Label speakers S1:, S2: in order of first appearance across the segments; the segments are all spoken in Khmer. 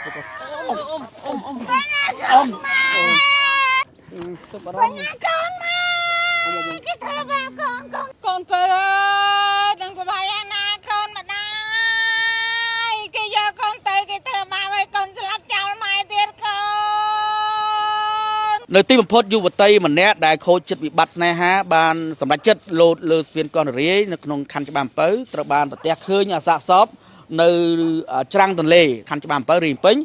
S1: con phơi đừng có bay na con mà đai cái giờ con tới cái thơ mà mấy con sẽ lắp cháu mai tiết con
S2: នៅទីបំផុតយុវតីម្នាក់ដែលខូចចិត្តវិបត្តិស្នេហាបានសម្រេចចិត្តលោតលើស្ពានកនរាយនៅក្នុងខណ្ឌច្បារអំពៅត្រូវបានប្រទះឃើញសាកសពនៅច្រាំងទន្លេខណ្ឌច្បារអំពៅរាជពេញ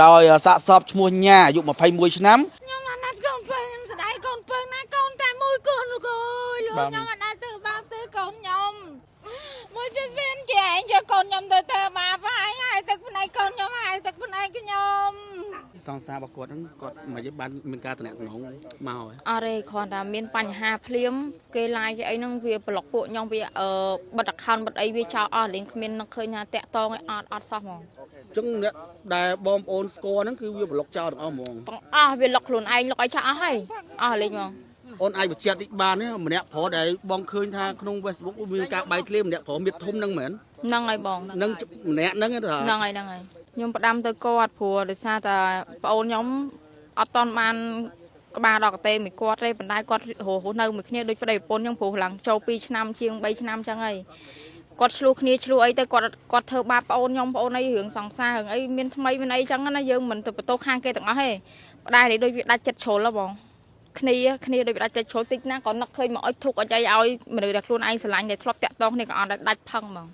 S2: ដោយសាកសពឈ្មោះញ៉ាអាយុ21ឆ្នាំ
S1: nhưng mà nát con phơi nhưng sẽ đai con phơi na con ta môi con rồi luôn nhưng mà nát từ bao từ con nhom môi cho xin chị anh cho con nhom từ từ mà phải hai từ bên này con nhom hai từ bên này cái nhom
S2: សង្សាររបស់គាត់ហ្នឹងគាត់មិនយបានមានការតំណែងមកហើយ
S3: អរេគ្រាន់តែមានបញ្ហាភ្លាមគេ live អីហ្នឹងវាប្លុកពួកខ្ញុំវាបិទ account បិទអីវាចោលអស់លេងគ្មាននឹកឃើញថាតាក់តងឲ្យអត់សោះហ្មង
S2: អញ្ចឹងអ្នកដែលបងប្អូនស្គាល់ហ្នឹងគឺវាប្លុកចោលទាំងអស់ហ្មង
S3: ទាំងអស់វាលុកខ្លួនឯងលុកឲ្យចាក់អស់ហើយអស់លេងហ្មង
S2: អូនអាចបញ្ជាក់តិចបានទេម្នាក់ប្រុសដែលបងឃើញថាក្នុង Facebook មានការបែកធ្លាយម្នាក់ប្រុសមានធំហ្នឹងមែន
S3: ហ្នឹងហើយបង
S2: នឹងម្នាក់ហ្នឹងទៅ
S3: ហ្នឹងហើយខ្ញុំផ្ដាំទៅគាត់ព្រោះដោយសារតែប្អូនខ្ញុំអត់តន់បានក្បាលដល់កតេមួយគាត់ទេប៉ុន្តែគាត់រស់នៅមួយគ្នាដូចប្តីប្រពន្ធខ្ញុំព្រោះឡើងចូល2ឆ្នាំជាង3ឆ្នាំចឹងហើយគាត់ឆ្លោះគ្នាឆ្លោះអីទៅគាត់ធ្វើបាបប្អូនខ្ញុំប្អូនអីរឿងសង្សាររឿងអីមានថ្មីមានអីចឹងណាយើងមិនទៅបន្ទោសខាងគេទាំងអស់ទេប្តីនេះដូចវាដាច់ចិត្តជ្រុលហ៎បងគ្នាដូចដាច់ចិត្តជ្រុលតិចណាក៏នឹកឃើញមកអុចធុកអីឲ្យមនុស្សដែលខ្លួនឯងស្រឡាញ់ដែលធ្លាប់តាក់ទងគ្នាក៏អត់ដាច់ផឹងហ្មង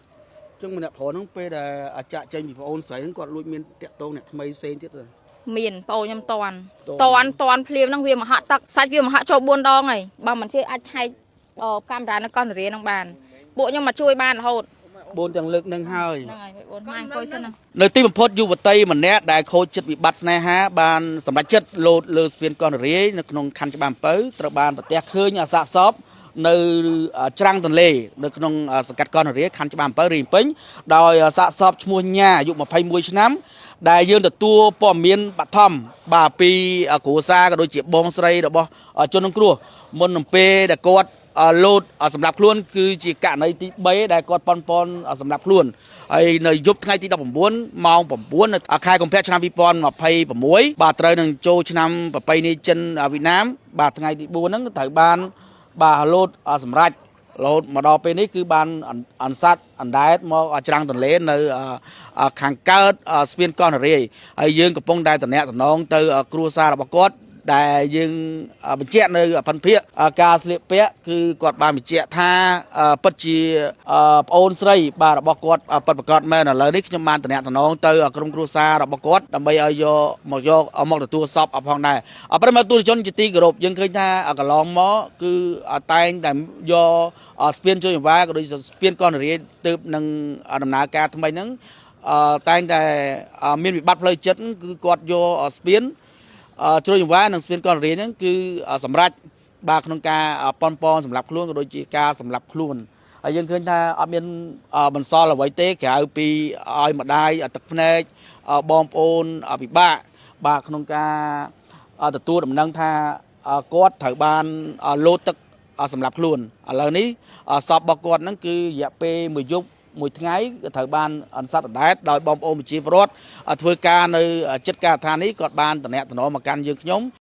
S2: ចឹងម្នាក់ប្រុសហ្នឹងពេលដែលចាក់ចេញពីប្អូនស្រីហ្នឹងគាត់លួចមានតាក់ទងអ្នកថ្មីផ្សេងទៀតទេ
S3: មានប្អូនខ្ញុំតន់ភ្លាមហ្នឹងវាមហាក់ទឹកសាច់វាមហាក់ចូល4ដងហើយបើមិនជឿអាចឆែកកាមេរ៉ានៅកនរាហ្នឹងបានពួកខ្ញុំមកជួយបានរហូត
S2: 4ទាំងលើកនឹងហើយ
S3: ហ្នឹងហើយបងម៉ាញ់អង្គុយសិនណា
S2: នៅទីបំផុតយុវតីម្នាក់ដែលខូចចិត្តវិបត្តិស្នេហាបានសម្រេចចិត្តលោតលើស្ពានកនរាយនៅក្នុងខណ្ឌច្បារអំពៅត្រូវបានប្រទះឃើញសាកសពនៅច្រាំងទន្លេនៅក្នុងសង្កាត់កនរាយខណ្ឌច្បារអំពៅរាជពេញដោយសាកសពឈ្មោះញ៉ាអាយុ21ឆ្នាំដែលយើងទទួលព័ត៌មានបឋមបាទពីគ្រួសារក៏ដូចជាបងស្រីរបស់ជនរងគ្រោះមុននឹងពេលដែលគាត់លោតសម្រាប់ខ្លួនគឺជាករណីទី3ដែលគាត់ប៉ុនសម្រាប់ខ្លួនហើយនៅយប់ថ្ងៃទី19ម៉ោង9នៅខែកុម្ភៈឆ្នាំ2026បាទត្រូវនឹងចូលឆ្នាំប្រពៃណីចិនវៀតណាមបាទថ្ងៃទី4ហ្នឹងត្រូវបានបាទលោតសម្រាប់រហូតមកដល់ពេលនេះគឺបានអន្សាត់អណ្ដែតមកច្រាំងទន្លេនៅខាងកើតស្ពានកនរាយហើយយើងកំពុងតែតំណែងទៅគ្រួសាររបស់គាត់ដែលយើងបញ្ជាក់នៅអភិភិកការស្លៀកពាក់គឺគាត់បានបញ្ជាក់ថាពិតជាប្អូនស្រីបាទរបស់គាត់ពិតប្រាកដមែនឥឡូវនេះខ្ញុំបានតំណែងទៅក្រុមគ្រួសាររបស់គាត់ដើម្បីឲ្យយកមកទទួលសពអផងដែរប្រិមត្តទូរជនជាទីគោរពយើងឃើញថាកន្លងមកគឺតែងតែយកស្ពានជួយអង្វាក៏ដូចជាស្ពានកនរាយទើបនឹងដំណើរការថ្មីហ្នឹងតែងតែមានវិបត្តិផ្លូវចិត្តគឺគាត់យកស្ពានជ្រុយអង្វានិងស្ពានកនរាយហ្នឹងគឺសម្រាប់បាទក្នុងការប៉ុនប៉ងសម្រាប់ខ្លួនក៏ដូចជាការសម្រាប់ខ្លួនហើយយើងឃើញថាអត់មានបន្សល់អ្វីទេក្រៅពីឲ្យម្ដាយទឹកភ្នែកបងប្អូនពិបាកបាទក្នុងការទទួលដំណឹងថាគាត់ត្រូវបានលោតទឹកសម្រាប់ខ្លួនឥឡូវនេះសពរបស់គាត់ហ្នឹងគឺរយៈពេលមួយយប់មួយថ្ងៃក៏ត្រូវបានអន្សាត់អណ្ដែតដោយបងប្អូនប្រជាពលរដ្ឋធ្វើការនៅចិត្តការដ្ឋាននេះគាត់បានតំណែងមកកាន់យើងខ្ញុំ